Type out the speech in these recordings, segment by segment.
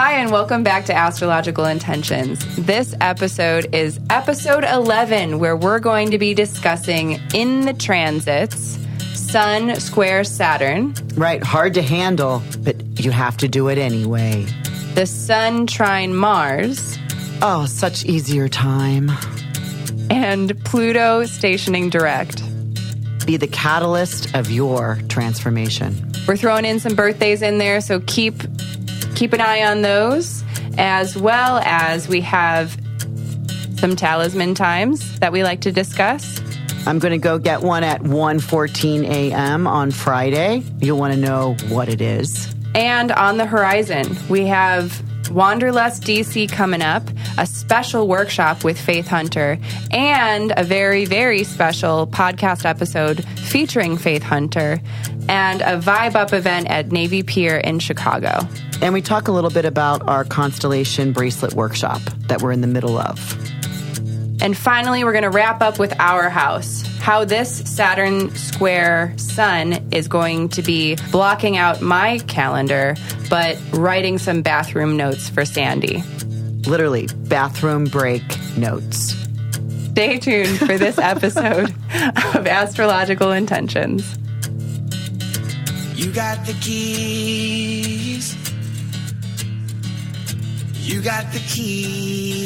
Hi, and welcome back to Astrological Intentions. This episode is episode 11, where we're going to be discussing in the transits, Sun square Saturn. Right, hard to handle, but you have to do it anyway. The Sun trine Mars. Oh, such easier time. And Pluto stationing direct. Be the catalyst of your transformation. We're throwing in some birthdays in there, so keep an eye on those, as well as we have some talisman times that we like to discuss. I'm going to go get one at 1:14 a.m. on Friday. You'll want to know what it is. And on the horizon, we have Wanderlust D.C. coming up, a special workshop with Faith Hunter, and a very, very special podcast episode featuring Faith Hunter, and a Vibe Up event at Navy Pier in Chicago. And we talk a little bit about our constellation bracelet workshop that we're in the middle of. And finally, we're going to wrap up with our house, how this Saturn square Sun is going to be blocking out my calendar, but writing some bathroom notes for Sandy. Literally, bathroom break notes. Stay tuned for this episode of Astrological Intentions. You got the keys. You got the keys.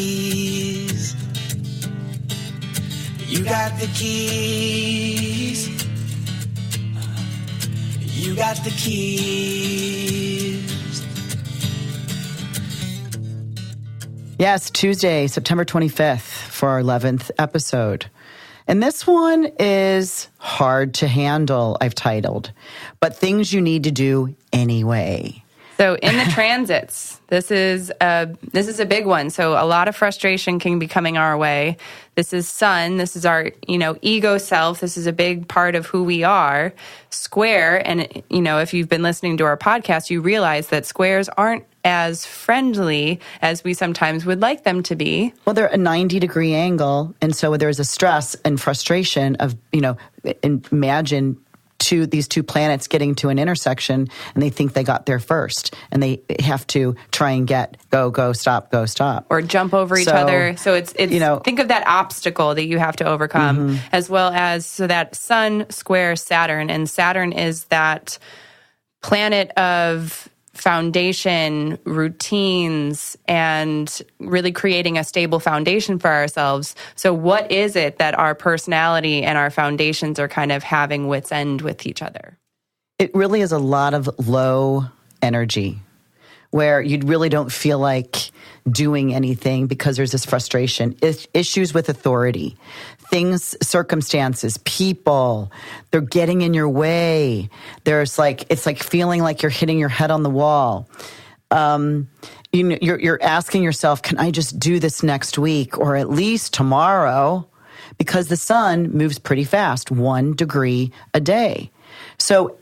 You got the keys. You got the keys. Yes, Tuesday, September 25th for our 11th episode. And this one is hard to handle, I've titled, but things you need to do anyway. So in the transits, this is a big one. So a lot of frustration can be coming our way. This is Sun. This is our, ego self. This is a big part of who we are. Square, and, if you've been listening to our podcast, you realize that squares aren't as friendly as we sometimes would like them to be. Well, they're a 90-degree angle, and so there's a stress and frustration of, imagine these two planets getting to an intersection, and they think they got there first, and they have to try and go, stop, or jump over each other. So it's think of that obstacle that you have to overcome, as well as that Sun square Saturn, and Saturn is that planet of foundation, routines, and really creating a stable foundation for ourselves. So what is it that our personality and our foundations are kind of having wits end with each other? It really is a lot of low energy where you really don't feel like doing anything because there's this frustration, issues with authority, things, circumstances, people, they're getting in your way. It's like feeling like you're hitting your head on the wall. You're asking yourself, can I just do this next week or at least tomorrow? Because the sun moves pretty fast, 1 degree a day. So,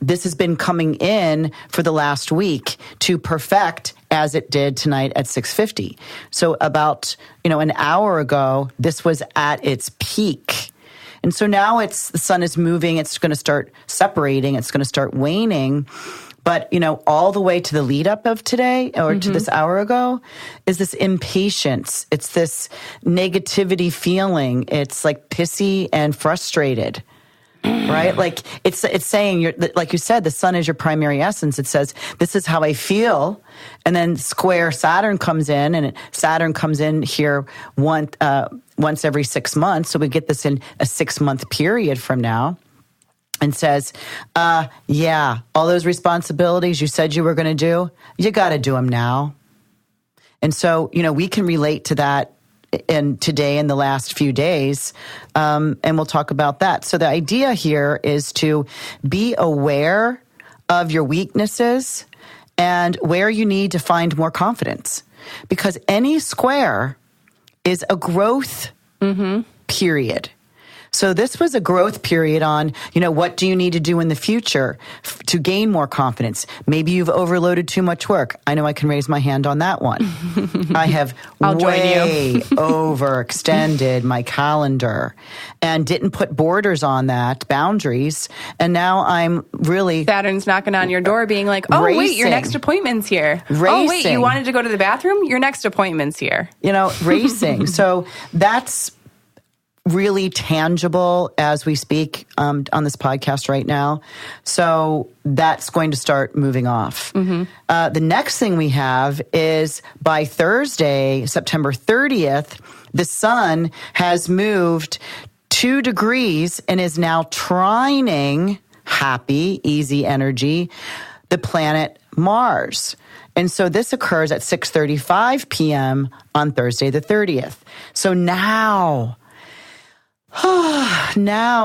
this has been coming in for the last week to perfect as it did tonight at 6:50. So about, an hour ago, this was at its peak. And so now the sun is moving. It's going to start separating. It's going to start waning. But, all the way to the lead up of today or to this hour ago is this impatience. It's this negativity feeling. It's like pissy and frustrated. Right? Like it's saying, like you said, the sun is your primary essence. It says, this is how I feel. And then square Saturn comes in, and Saturn comes in here once every 6 months. So we get this in a 6-month period from now, and says, all those responsibilities you said you were going to do, you got to do them now. And so, we can relate to that and today in the last few days, and we'll talk about that. So the idea here is to be aware of your weaknesses and where you need to find more confidence, because any square is a growth period. So this was a growth period on, what do you need to do in the future to gain more confidence? Maybe you've overloaded too much work. I know I can raise my hand on that one. I have way overextended my calendar and didn't put borders on that, boundaries. And now I'm really... Saturn's knocking on your door being like, oh, wait, your next appointment's here. Oh, wait, you wanted to go to the bathroom? Your next appointment's here. Racing. So that's really tangible as we speak on this podcast right now. So that's going to start moving off. The next thing we have is by Thursday, September 30th, the sun has moved 2 degrees and is now trining, happy, easy energy, the planet Mars. And so this occurs at 6:35 p.m. on Thursday the 30th. So now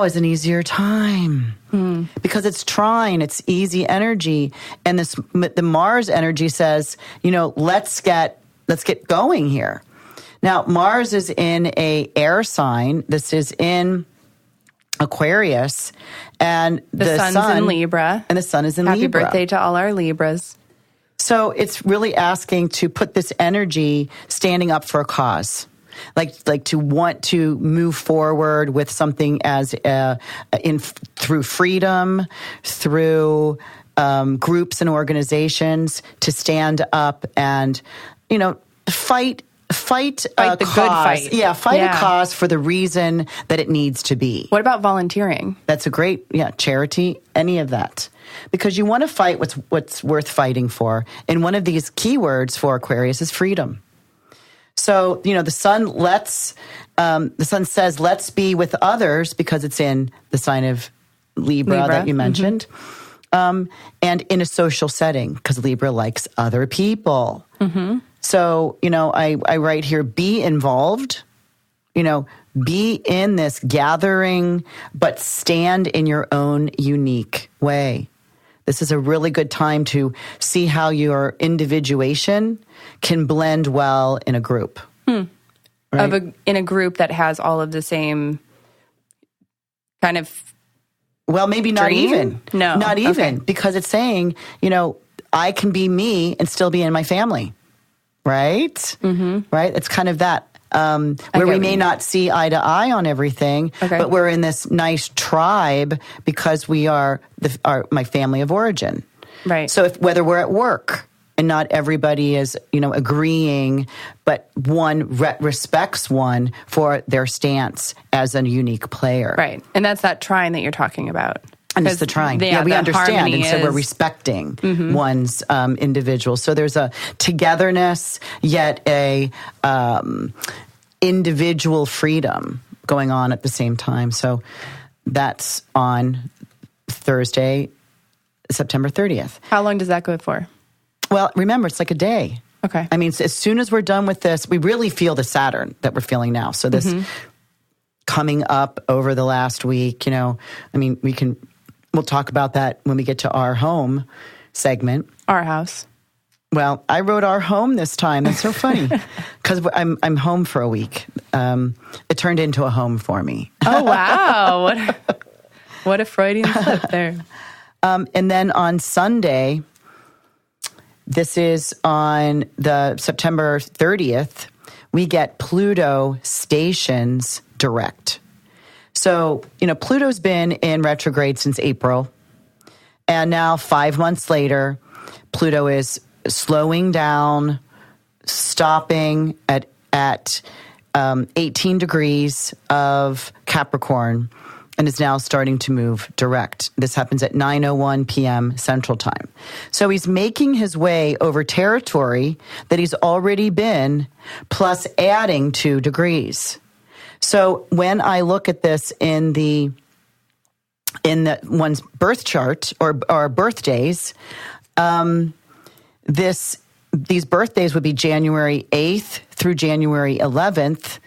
is an easier time because it's trine, it's easy energy, and the Mars energy says, let's get going here. Now Mars is in a air sign. This is in Aquarius, and the sun in Libra, and the sun is in Happy Libra. Happy birthday to all our Libras. So it's really asking to put this energy standing up for a cause. Like to want to move forward with something as through freedom, through groups and organizations, to stand up and fight a the cause. Good fight. Yeah, fight a cause for the reason that it needs to be. What about volunteering? That's a great charity, any of that. Because you want to fight what's worth fighting for. And one of these keywords for Aquarius is freedom. So, the sun says, let's be with others, because it's in the sign of Libra. That you mentioned. And in a social setting, because Libra likes other people. So, I write here, be involved, be in this gathering, but stand in your own unique way. This is a really good time to see how your individuation can blend well in a group. Right? In a group that has all of the same kind of... Well, maybe not even. No. Not even, because it's saying, I can be me and still be in my family. Right? Right? It's kind of that. Where we may not see eye to eye on everything, but we're in this nice tribe because we are my family of origin. Right. So whether we're at work and not everybody is, agreeing, but one respects one for their stance as a unique player. Right. And that's that trine that you're talking about. And it's the trine. We understand. And so we're respecting one's individual. So there's a togetherness, yet a individual freedom going on at the same time. So that's on Thursday, September 30th. How long does that go for? Well, remember, it's like a day. Okay. I mean, as soon as we're done with this, we really feel the Saturn that we're feeling now. So this coming up over the last week, we'll talk about that when we get to our home segment. Our house. Well, I wrote our home this time. That's so funny because I'm home for a week. It turned into a home for me. Oh, wow. What a Freudian slip there. And then on Sunday, this is on the September 30th, we get Pluto stations direct. So, Pluto's been in retrograde since April. And now 5 months later, Pluto is slowing down, stopping at 18 degrees of Capricorn, and is now starting to move direct. This happens at 9:01 p.m. Central Time. So he's making his way over territory that he's already been, plus adding 2 degrees. So when I look at this in the one's birth chart or birthdays, these birthdays would be January 8th through January 11th.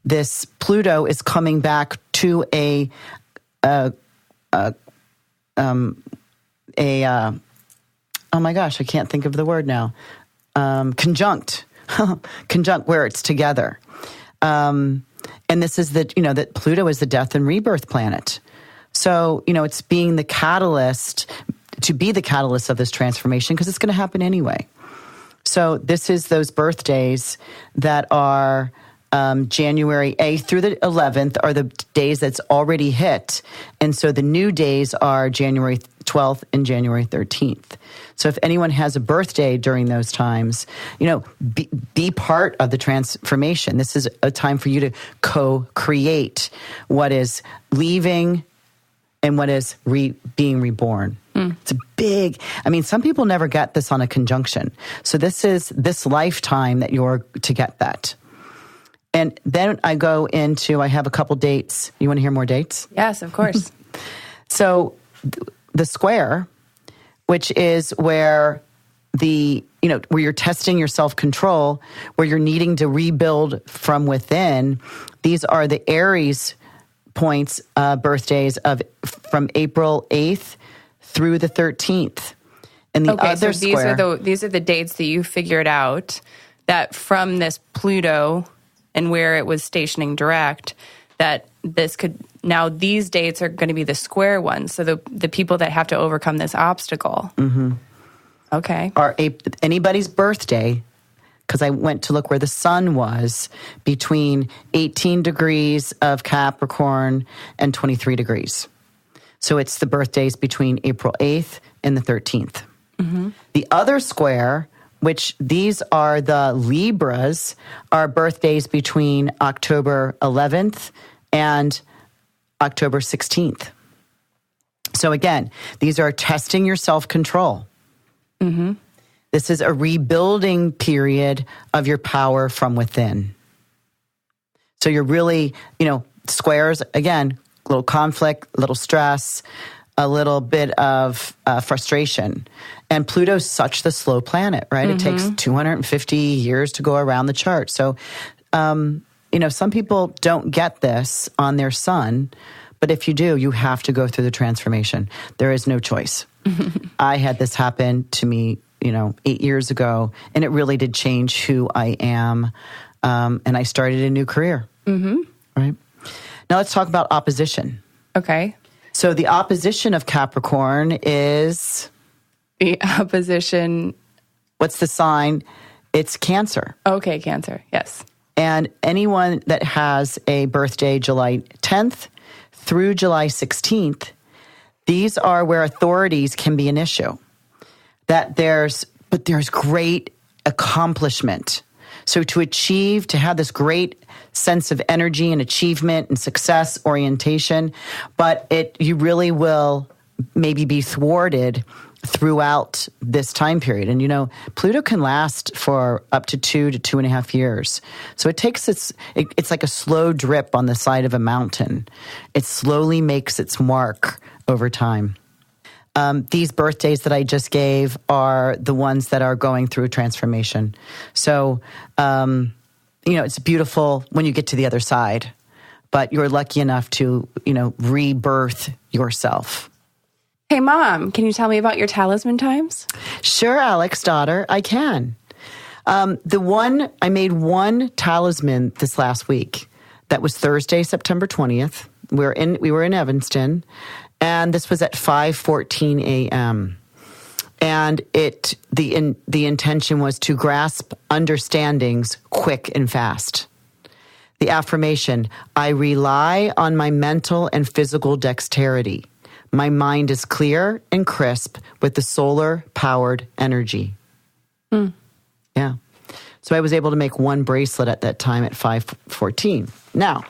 This Pluto is coming back to a oh my gosh, I can't think of the word now. Conjunct, where it's together. And this is that Pluto is the death and rebirth planet. So, it's being the catalyst, to be the catalyst of this transformation, because it's going to happen anyway. So this is those birthdays that are January 8th through the 11th are the days that's already hit. And so the new days are January 12th and January 13th. So if anyone has a birthday during those times, be part of the transformation. This is a time for you to co-create what is leaving and what is being reborn. It's a big, some people never get this on a conjunction. So this is this lifetime that you're to get that. And then I have a couple dates. You want to hear more dates? Yes, of course. So the square, which is where where you're testing your self-control, where you're needing to rebuild from within, these are the Aries points, birthdays from April 8th through the 13th. And the other square, these are the dates that you figured out that from this Pluto and where it was stationing direct, that these dates are going to be the square ones. So the people that have to overcome this obstacle. Mm-hmm. Okay. Are anybody's birthday, because I went to look where the sun was between 18 degrees of Capricorn and 23 degrees. So it's the birthdays between April 8th and the 13th. Mm-hmm. The other square, which these are the Libras, are birthdays between October 11th and October 16th. So again, these are testing your self-control. Mm-hmm. This is a rebuilding period of your power from within. So you're really, squares, again, a little conflict, a little stress, a little bit of frustration. And Pluto's such the slow planet, right? Mm-hmm. It takes 250 years to go around the chart. So, some people don't get this on their sun, but if you do, you have to go through the transformation. There is no choice. I had this happen to me, 8 years ago, and it really did change who I am. And I started a new career. Mm-hmm. Right? Now let's talk about opposition. Okay. So the opposition of Capricorn is... The opposition... What's the sign? It's Cancer. Okay, Cancer, yes. And anyone that has a birthday July 10th through July 16th, these are where authorities can be an issue. But there's great accomplishment. So to have this great sense of energy and achievement and success orientation, but you really will maybe be thwarted throughout this time period. And, Pluto can last for up to 2 to 2.5 years. So it's like a slow drip on the side of a mountain. It slowly makes its mark over time. These birthdays that I just gave are the ones that are going through transformation. So, it's beautiful when you get to the other side, but you're lucky enough to, rebirth yourself. Hey, Mom, can you tell me about your talisman times? Sure, Alex, daughter, I can. I made one talisman this last week. That was Thursday, September 20th. We were in Evanston, and this was at 5:14 a.m. And the intention was to grasp understandings quick and fast. The affirmation: I rely on my mental and physical dexterity. My mind is clear and crisp with the solar-powered energy. Yeah. So I was able to make one bracelet at that time at 5:14. Now,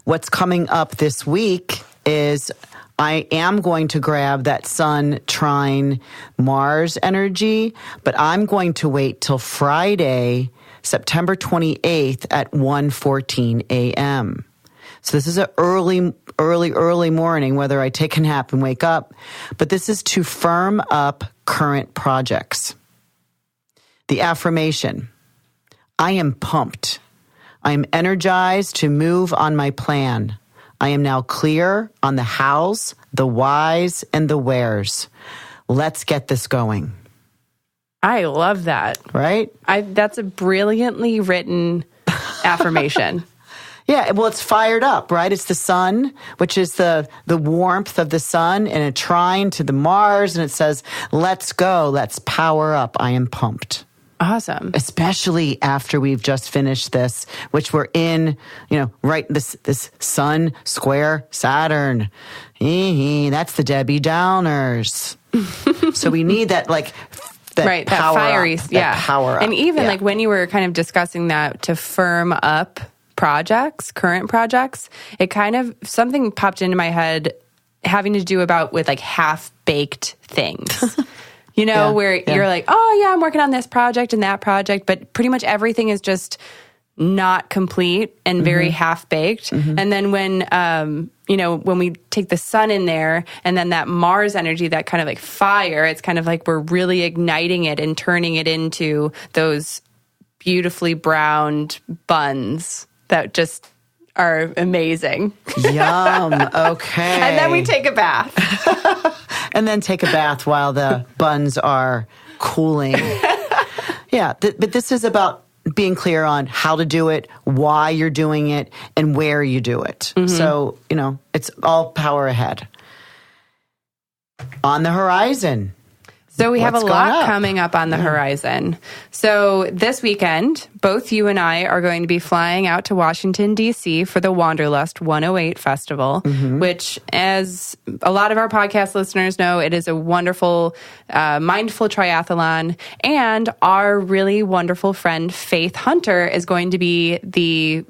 what's coming up this week is I am going to grab that Sun trine Mars energy, but I'm going to wait till Friday, September 28th at 1:14 a.m. So this is an early morning, whether I take a nap and wake up, but this is to firm up current projects. The affirmation: I am pumped. I am energized to move on my plan. I am now clear on the hows, the whys, and the wheres. Let's get this going. I love that. Right? That's a brilliantly written affirmation. Yeah, well, it's fired up, right? It's the sun, which is the warmth of the sun, and a trine to the Mars, and it says, let's go, let's power up, I am pumped. Awesome. Especially after we've just finished this, which we're in, right, this sun square Saturn. That's the Debbie Downers. So we need that, that power that fiery, up, that power up. And even when you were kind of discussing that to firm up current projects, it kind of, something popped into my head having to do with half-baked things. Where you're like, oh yeah, I'm working on this project and that project, but pretty much everything is just not complete and very half-baked. And then when we take the sun in there and then that Mars energy, that kind of fire, it's kind of like we're really igniting it and turning it into those beautifully browned buns that just are amazing. Yum. Okay. And then we take a bath. And then take a bath while the buns are cooling. Yeah, but this is about being clear on how to do it, why you're doing it, and where you do it. So, it's all power ahead. On the horizon. So we have a lot coming up on the horizon. So this weekend, both you and I are going to be flying out to Washington, D.C. for the Wanderlust 108 Festival, which, as a lot of our podcast listeners know, it is a wonderful, mindful triathlon. And our really wonderful friend, Faith Hunter, is going to be the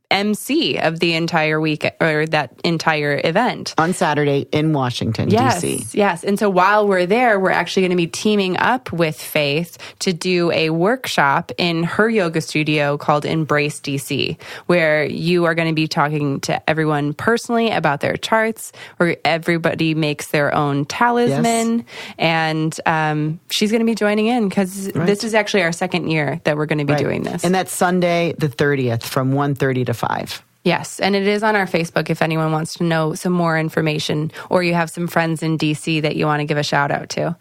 MC of the entire week, or that entire event. On Saturday in Washington, D.C. Yes. And so while we're there, we're actually going to be teaming up with Faith to do a workshop in her yoga studio called Embrace D.C., where you are going to be talking to everyone personally about their charts, where everybody makes their own talisman. Yes. And she's going to be joining in because this is actually our second year that we're going to be doing this. And that's Sunday the 30th from 1:30 to 5. Yes, and it is on our Facebook if anyone wants to know some more information, or you have some friends in DC that you want to give a shout out to.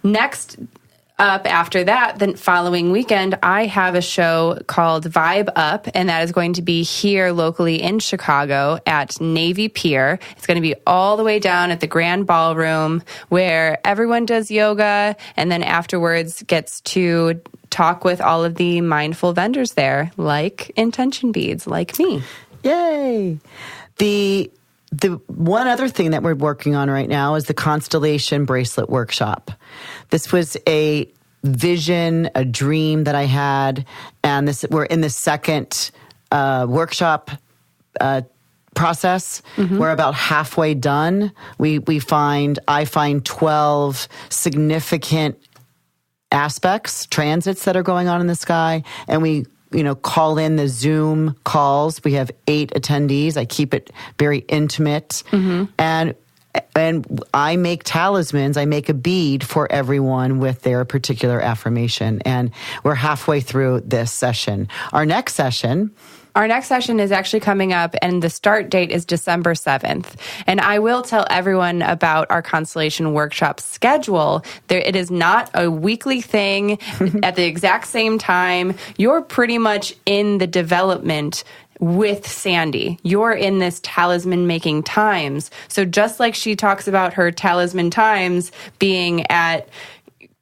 Next up after that, the following weekend, I have a show called Vibe Up, and that is going to be here locally in Chicago at Navy Pier. It's going to be all the way down at the Grand Ballroom, where everyone does yoga and then afterwards gets to talk with all of the mindful vendors there, like Intention Beads, like me. Yay! The one other thing that we're working on right now is the Constellation Bracelet Workshop. This was a vision, a dream that I had, and we're in the second workshop process. We're about halfway done. I find 12 significant aspects, transits that are going on in the sky, and we call in the Zoom calls. We have 8 attendees. I keep it very intimate, and I make talismans. I make a bead for everyone with their particular affirmation, and we're halfway through this session. Our next session is actually coming up, and the start date is December 7th. And I will tell everyone about our Constellation Workshop schedule. It is not a weekly thing at the exact same time. You're pretty much in the development with Sandy. You're in this talisman making times. So just like she talks about her talisman times being at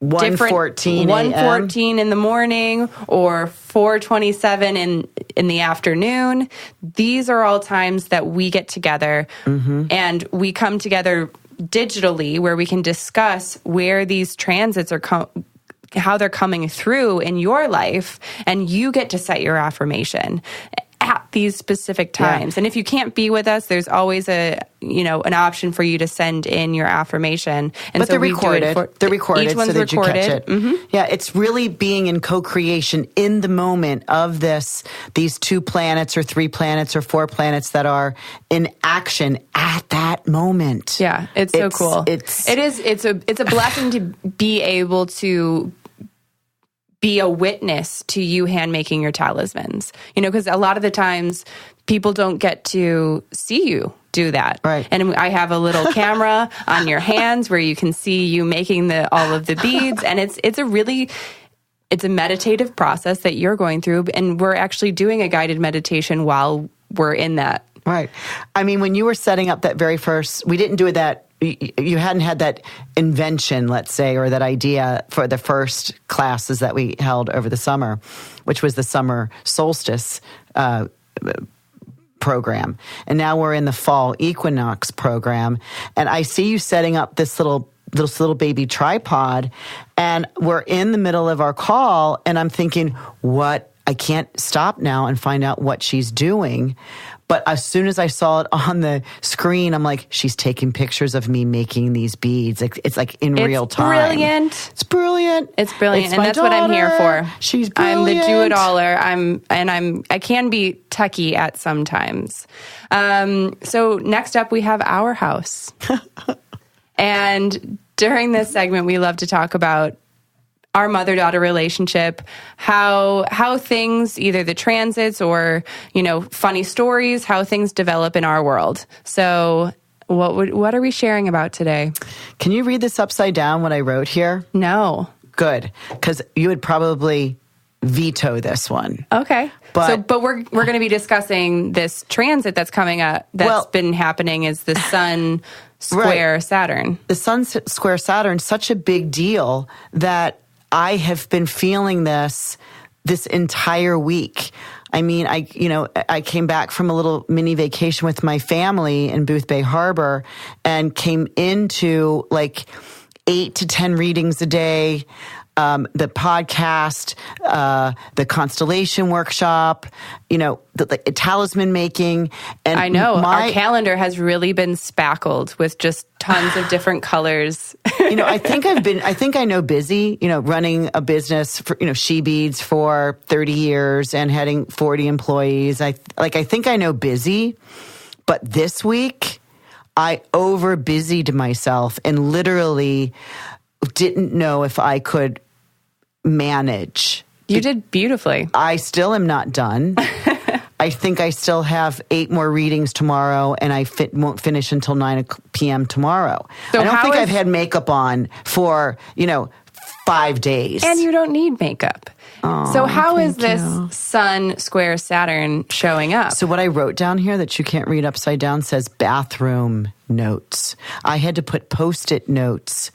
1:14 in the morning or 4:27 in the afternoon. These are all times that we get together and we come together digitally, where we can discuss where these transits are how they're coming through in your life, and you get to set your affirmation at these specific times. And if you can't be with us, there's always an option for you to send in your affirmation. And but they're recorded. They're recorded each one's so that recorded. You catch it. Yeah, it's really being in co-creation in the moment of these 2 planets or 3 planets or 4 planets that are in action at that moment. Yeah, it's so cool. It's a blessing to be able to be a witness to you hand making your talismans, because a lot of the times people don't get to see you do that. Right. And I have a little camera on your hands where you can see you making all of the beads. And it's a really it's a meditative process that you're going through, and we're actually doing a guided meditation while we're in that. Right. I mean, when you were setting up that very first, we didn't do it that, you hadn't had that invention, let's say, or that idea for the first classes that we held over the summer, which was the summer solstice program. And now we're in the fall equinox program. And I see you setting up this little baby tripod, and we're in the middle of our call, and I'm thinking, I can't stop now and find out what she's doing. But as soon as I saw it on the screen, I'm like, she's taking pictures of me making these beads. It's like in real time. Brilliant. It's brilliant. It's brilliant. And that's what I'm here for. She's brilliant. I'm the do-it-aller. I can be techie at sometimes. So next up, we have our house. And during this segment, we love to talk about our mother-daughter relationship, how things, either the transits or, funny stories, how things develop in our world. So what are we sharing about today? Can you read this upside down, what I wrote here? No. Good, because you would probably veto this one. Okay. But we're going to be discussing this transit that's coming up, that's been happening, is the Sun square Saturn. The Sun square Saturn, such a big deal that I have been feeling this entire week. I mean, I came back from a little mini vacation with my family in Booth Bay Harbor and came into like 8 to 10 readings a day, the podcast, the constellation workshop, the talisman making. And I know our calendar has really been spackled with just tons of different colors. I think I know busy, running a business for, She Beads for 30 years and heading 40 employees. I think I know busy, but this week I over busied myself and literally didn't know if I could manage. You did beautifully. I still am not done. I think I still have 8 more readings tomorrow, and I won't finish until 9 p.m. tomorrow. So I don't think I've had makeup on for, 5 days. And you don't need makeup. Oh, so how is this Sun square Saturn showing up? So what I wrote down here that you can't read upside down says bathroom notes. I had to put Post-it notes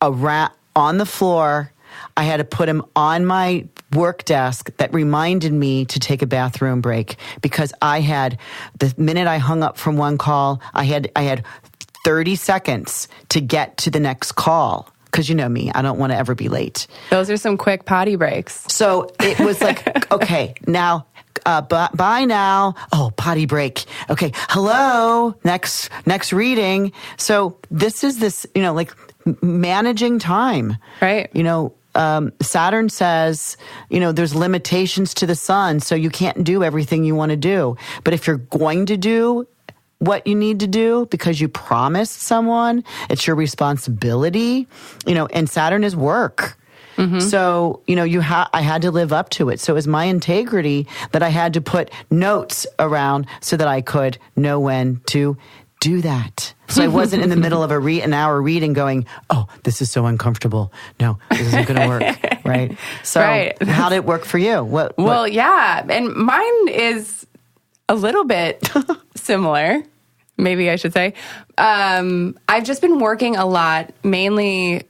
around on the floor. I had to put them on my work desk that reminded me to take a bathroom break, because the minute I hung up from one call, I had 30 seconds to get to the next call. Because you know me, I don't want to ever be late. Those are some quick potty breaks. So it was like, okay, now, bye now. Oh, potty break. Okay, hello, next reading. So this is like managing time. Right. Saturn says, there's limitations to the sun, so you can't do everything you want to do. But if you're going to do what you need to do because you promised someone, it's your responsibility, and Saturn is work. Mm-hmm. So, I had to live up to it. So it was my integrity that I had to put notes around so that I could know when to do that. So I wasn't in the middle of an hour reading going, oh, this is so uncomfortable. No, this isn't going to work. Right. So how did it work for you? What? Well, yeah. And mine is a little bit similar, maybe I should say. I've just been working a lot, mainly,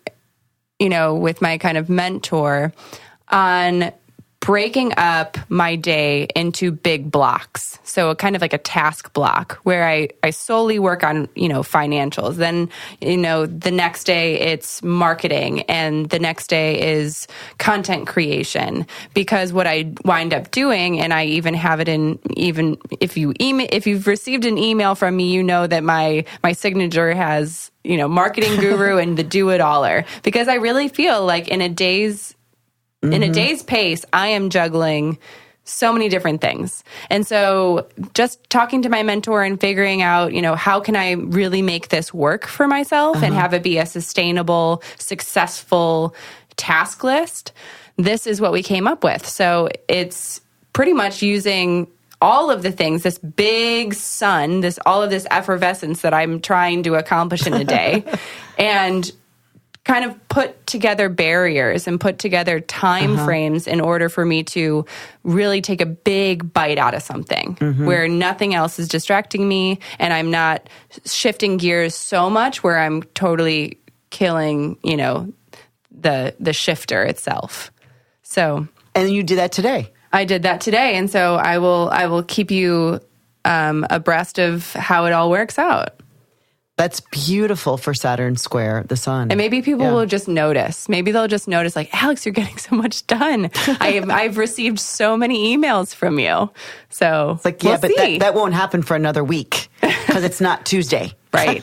with my kind of mentor on breaking up my day into big blocks. So kind of like a task block where I solely work on, financials. Then, the next day it's marketing, and the next day is content creation. Because what I wind up doing, and I even have it in, even if you've received an email from me, that my signature has, marketing guru and the do-it-aller. Because I really feel like in a day's pace, I am juggling so many different things. And so just talking to my mentor and figuring out, how can I really make this work for myself and have it be a sustainable, successful task list, this is what we came up with. So it's pretty much using all of the things, this big sun, all of this effervescence that I'm trying to accomplish in a day, and kind of put together barriers and put together time frames in order for me to really take a big bite out of something where nothing else is distracting me and I'm not shifting gears so much where I'm totally killing, the shifter itself. So, and you did that today. I did that today, and so I will keep you abreast of how it all works out. That's beautiful for Saturn square the sun. And maybe people will just notice. Maybe they'll just notice, like, Alex, you're getting so much done. I've received so many emails from you. So it's like, but that won't happen for another week because it's not Tuesday. Right.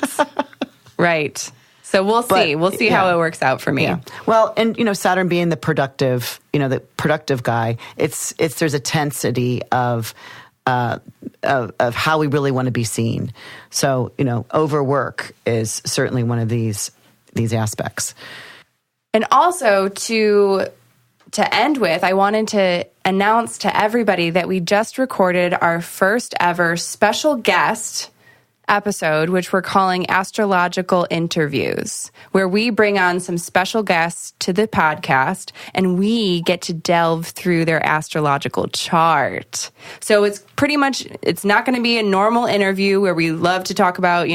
Right. So we'll see. We'll see how it works out for me. Yeah. Well, and Saturn being the productive guy, there's a tensity of how we really want to be seen. So, overwork is certainly one of these aspects. And also to end with, I wanted to announce to everybody that we just recorded our first ever special guest episode, which we're calling Astrological Interviews, where we bring on some special guests to the podcast and we get to delve through their astrological chart. So it's not going to be a normal interview where we love to talk about,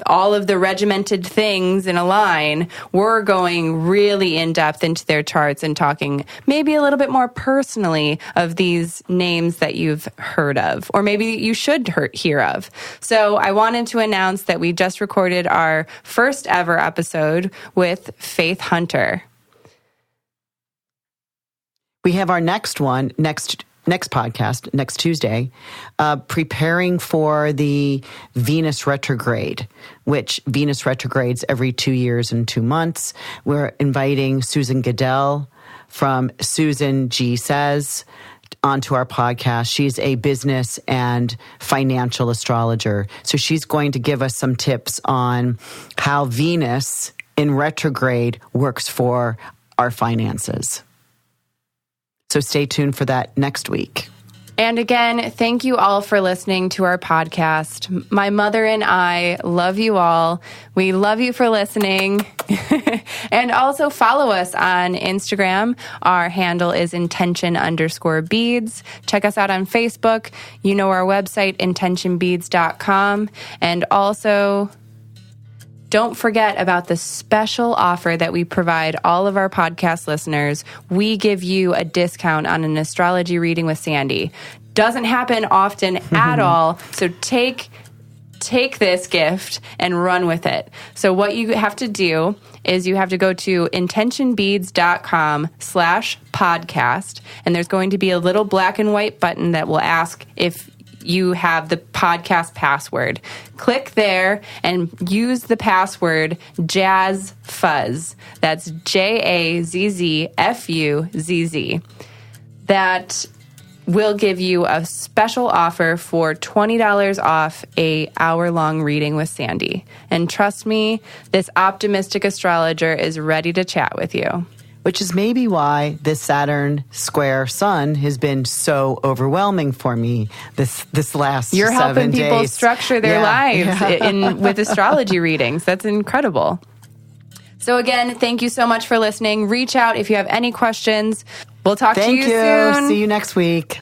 all of the regimented things in a line. We're going really in depth into their charts and talking maybe a little bit more personally of these names that you've heard of, or maybe you should hear of. So I wanted to announce that we just recorded our first ever episode with Faith Hunter. We have our next podcast next Tuesday, preparing for the Venus retrograde, which Venus retrogrades every 2 years and 2 months. We're inviting Susan Goodell from Susan G Says onto our podcast. She's a business and financial astrologer. So she's going to give us some tips on how Venus in retrograde works for our finances. So stay tuned for that next week. And again, thank you all for listening to our podcast. My mother and I love you all. We love you for listening. And also follow us on Instagram. Our handle is intention_beads. Check us out on Facebook. Our website, intentionbeads.com. And also, don't forget about the special offer that we provide all of our podcast listeners. We give you a discount on an astrology reading with Sandy. Doesn't happen often at all. So take this gift and run with it. So what you have to do is you have to go to intentionbeads.com/podcast, and there's going to be a little black and white button that will ask if you have the podcast password. Click there and use the password Jazz Fuzz. That's JAZZFUZZ. That will give you a special offer for $20 off a hour-long reading with Sandy. And trust me, this optimistic astrologer is ready to chat with you. Which is maybe why this Saturn square sun has been so overwhelming for me this last 7 days. You're helping people structure their lives with astrology readings. That's incredible. So again, thank you so much for listening. Reach out if you have any questions. We'll talk to you soon. See you next week.